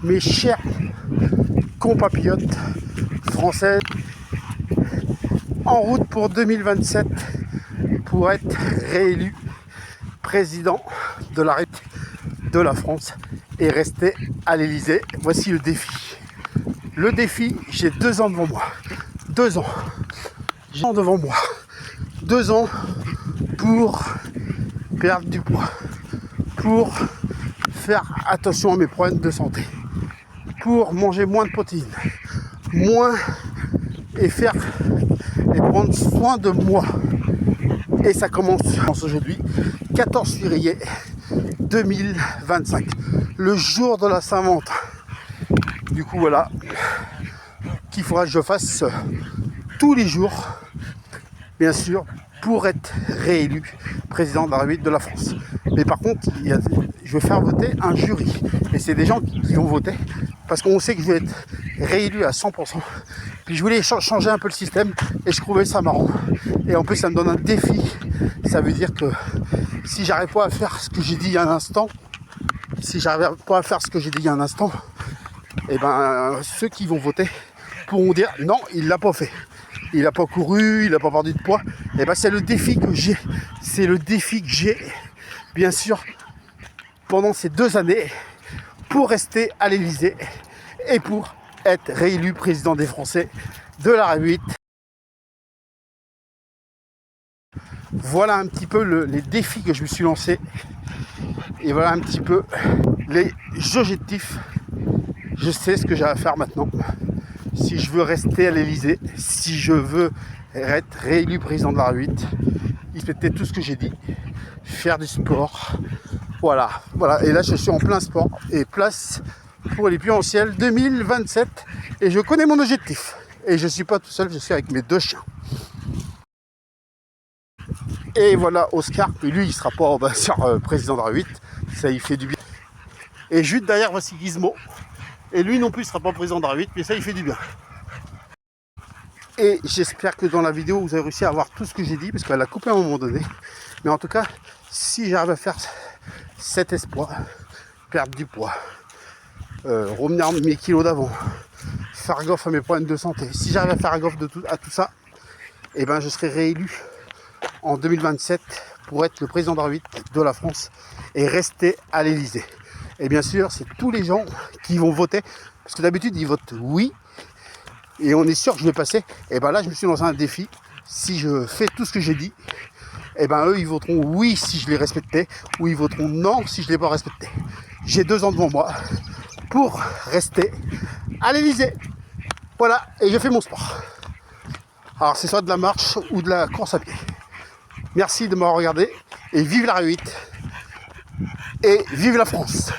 mes chers compatriotes français, en route pour 2027 pour être réélu président de la République de la France et rester à l'Élysée. Voici le défi. Le défi, j'ai 2 ans devant moi. 2 ans. J'ai devant moi. 2 ans pour perdre du poids, pour faire attention à mes problèmes de santé, pour manger moins de protéines, moins et faire et prendre soin de moi. Et ça commence aujourd'hui, 14 février 2025, le jour de la Saint-Valentin. Du coup, voilà, qu'il faudra que je fasse tous les jours, bien sûr, pour être réélu président de la République de la France. Mais par contre, je vais faire voter un jury. Et c'est des gens qui vont voter, parce qu'on sait que je vais être réélu à 100%. Puis je voulais changer un peu le système, et je trouvais ça marrant. Et en plus, ça me donne un défi. Ça veut dire que si j'arrive pas à faire ce que j'ai dit il y a un instant, et ben ceux qui vont voter pourront dire non, il l'a pas fait. Il n'a pas couru, il n'a pas perdu de poids. Et ben c'est le défi que j'ai. C'est le défi que j'ai, bien sûr, pendant ces 2 années, pour rester à l'Élysée et pour être réélu président des Français de la République. Voilà un petit peu les défis que je me suis lancé. Et voilà un petit peu les objectifs. Je sais ce que j'ai à faire maintenant. Si je veux rester à l'Élysée, si je veux être réélu président de la République, respecter tout ce que j'ai dit, faire du sport. Voilà. Et là, je suis en plein sport et place pour les Puy-en-Ciel 2027. Et je connais mon objectif. Et je ne suis pas tout seul, je suis avec mes 2 chiens. Et voilà Oscar, mais lui il sera pas président de la République, ça il fait du bien. Et juste derrière voici Gizmo, et lui non plus il sera pas président de la République, mais ça il fait du bien. Et j'espère que dans la vidéo vous avez réussi à voir tout ce que j'ai dit, parce qu'elle a coupé à un moment donné. Mais en tout cas, si j'arrive à faire cet espoir, perdre du poids, revenir mes kilos d'avant, faire gaffe à mes problèmes de santé, si j'arrive à faire gaffe à tout ça, et ben je serai réélu en 2027 pour être le président de la République de la France et rester à l'Élysée. Et bien sûr, c'est tous les gens qui vont voter, parce que d'habitude ils votent oui, et on est sûr que je vais passer. Et ben là, je me suis lancé un défi. Si je fais tout ce que j'ai dit, et ben eux ils voteront oui si je l'ai respecté, ou ils voteront non si je l'ai pas respecté. J'ai 2 ans devant moi pour rester à l'Élysée. Voilà, et je fais mon sport. Alors c'est soit de la marche ou de la course à pied. Merci de m'avoir regardé et vive la République et vive la France.